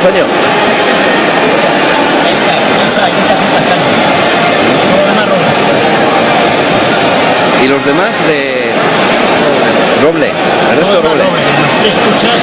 castaño. Esa es un castaño. Marrón. Y los demás de roble, el resto de roble. Los tres escuchas.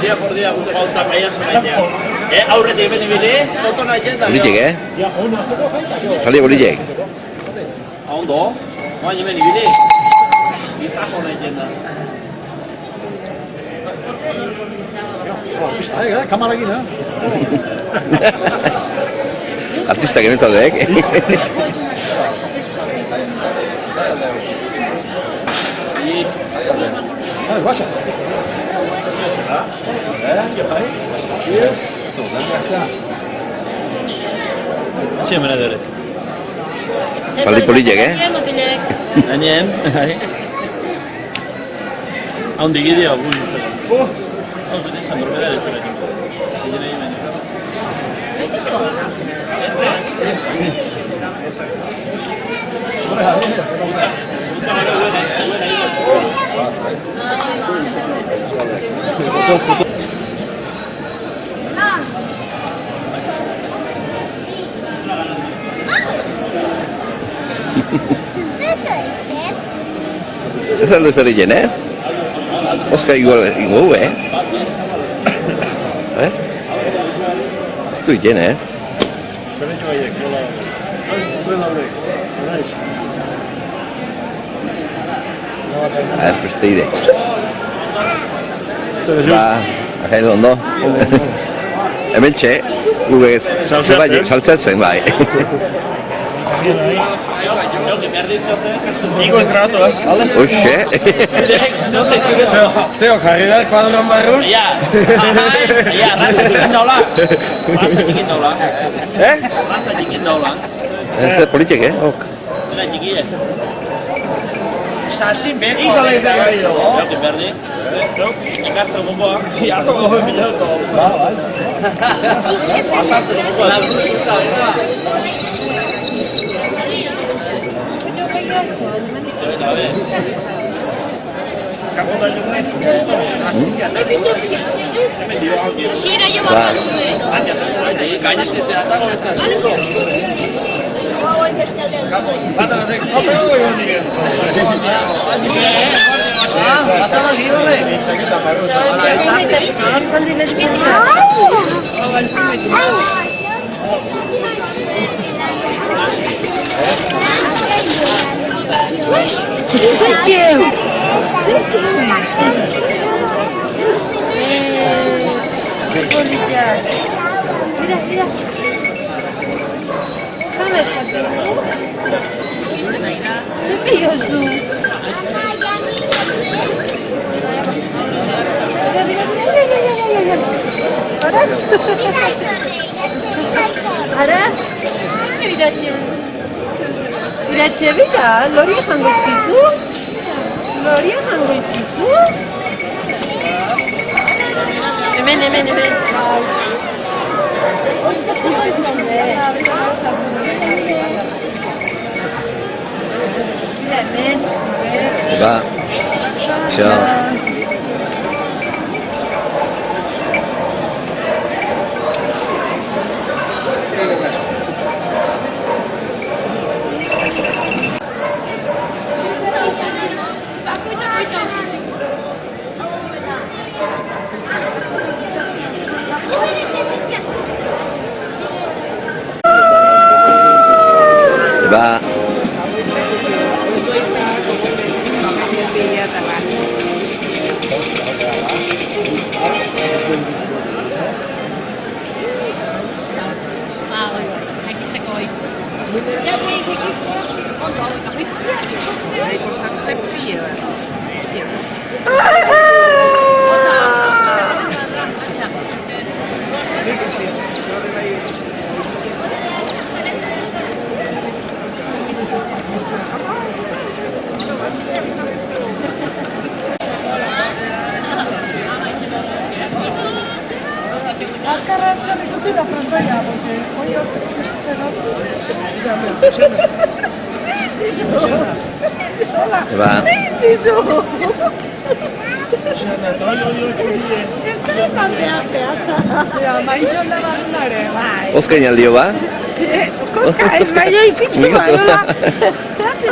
Día por día gutxi gautza maia zeraina. Aurretik beti bide, foto nahitzen da. Bolilek, Sali bolilek. Ondo, oain hemen ibili. Gizako nahitzen da. Artista, kamarakin, ha? Artista que mentzaldeek. Guasa. Asi hemen edo ere. Sali bolilek, Gainen, haundi gideo gu nintzeko. Hau dut izan berbera ez bera. Zidera hemen. Ez aldo ez ari jenez? Oskar ingo gu, A ver? Ez du jenez? A ver, preste ide. Ba, ahail ondo. Hemen txe, gugez, saltzatzen bai. Igo ez grabatu, ¿vale? Oixe. Zeo, jarri da kuadroan barrun? Ja, raza jikin daula. Raza jikin daula. Raza jikin daula. Ez politik, ok. Dela jikie. Sasin beko. Izale ez da gari dago. Jauki berdi. Ikatzen gogoa. Iazo gogoa bilatu. Pasatzen gogoa. Hasiera jo bat zuen. Gainez ez da Mira, mira. Sana escapezi. Ce yapıyorsun? Ara? Ce idacie? Idacie bida, Loria jango eskizu? Loria jango eskizu? Hemen. Ba, ciao. Ba, ba. Senti su! Ma io andavo a andare, vai! Oskain aldio ba? Koska, ez baina ikutxiko badola! Zerate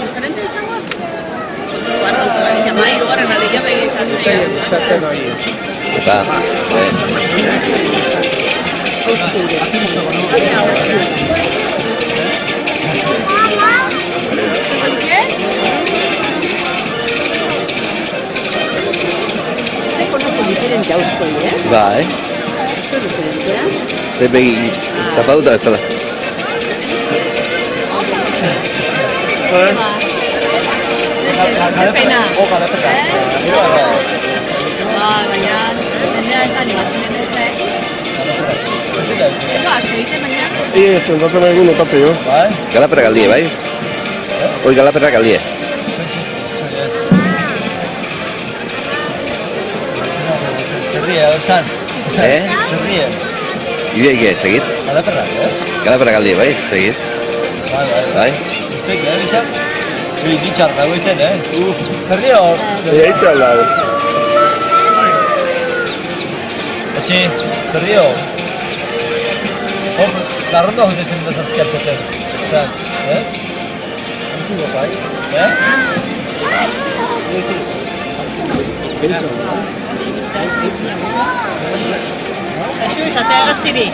diferente izango? Guarda, Galicia, mai horren alia begizan Ba, diferente ausko, ez? ba, Zer diferentea? Ze begi tapatuta bezala. Zer pena? Baina, jendea ez da animatzen ez da, Ego asko egiten baina? Ez, tentatzen nahi egun notatzen jo. Galapera galdie, bai? Hoi galapera galdie. Zerria, Osan. Zerria. Ibia segit? Galaperra, Galapera galdie, bai? Segit? Bai? Ustek, bitxar? Bitxar, dago izen, Zerria hor? Izan lau. Etxe, zerria hor? Hor, larrondo hori zen da zazkatxatzen. Zan, ez? Antigo, bai? Kaixo, izatea gaztiri.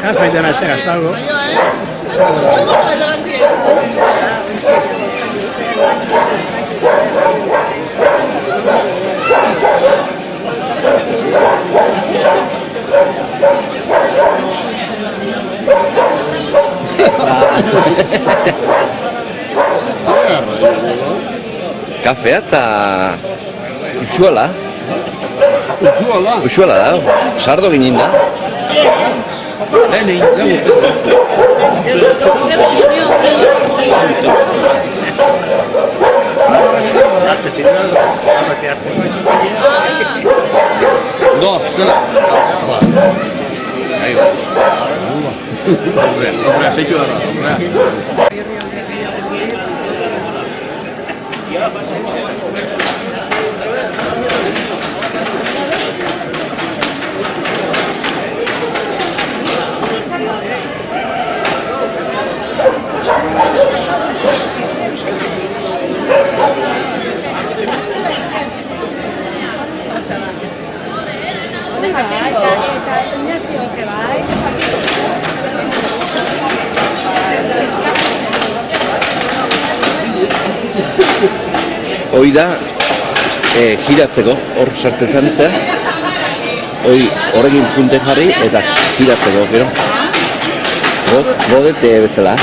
Kafe dena zen azalgo. Kafea eta usuala. Usuala da, sardo ginen da. No, zela. Ahí va. Hombre, azeitu da, hombre. hoi da giratzeko, hor sartzen zen zer. Horrekin punte jarri eta giratzeko, gero. Rodete bezala.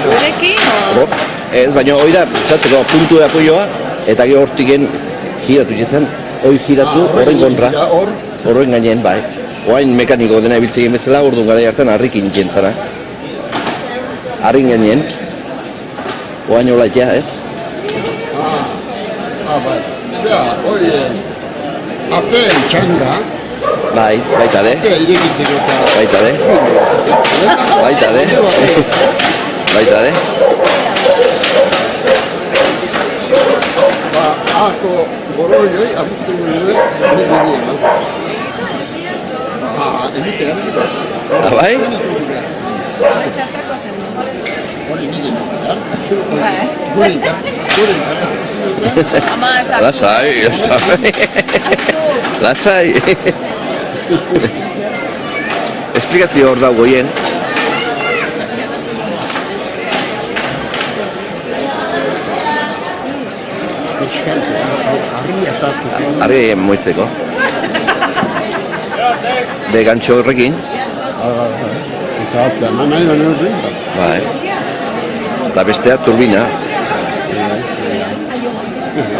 Gurekin, Hor, ez, baina hoi da, zatzeko puntu da apoioa, eta gero hortiken giratu izan, hoi giratu horren kontra, horren gainen, bai. Oain mekaniko dena ebiltzegin bezala, orduan gara hartan harrikin jentzana. Harrin gainen, oain olaitea, ez? Bai. Zea, hori, apen txanga, Bai, baita de, irekitzeko eta... baita de, baita de, baita de. Ako boroi, abustu nire, egitea. Bai? zertako zen du. Hori nire Bai. Ama ezak. Lasai, lasai. Lasai. Esplikazio hor dago goien. Arri moitzeko. De gantxo horrekin. Zahatzea, nahi da nire rinda. Bai. Eta bestea turbina.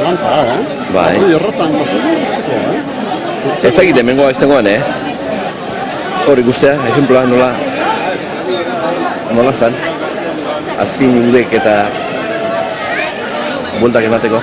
Lanta, Bai. Hori erratan Ez dakit hemengoa izangoan, hor ikustea, ejemploa nola zan. Azpin udek eta bueltak emateko.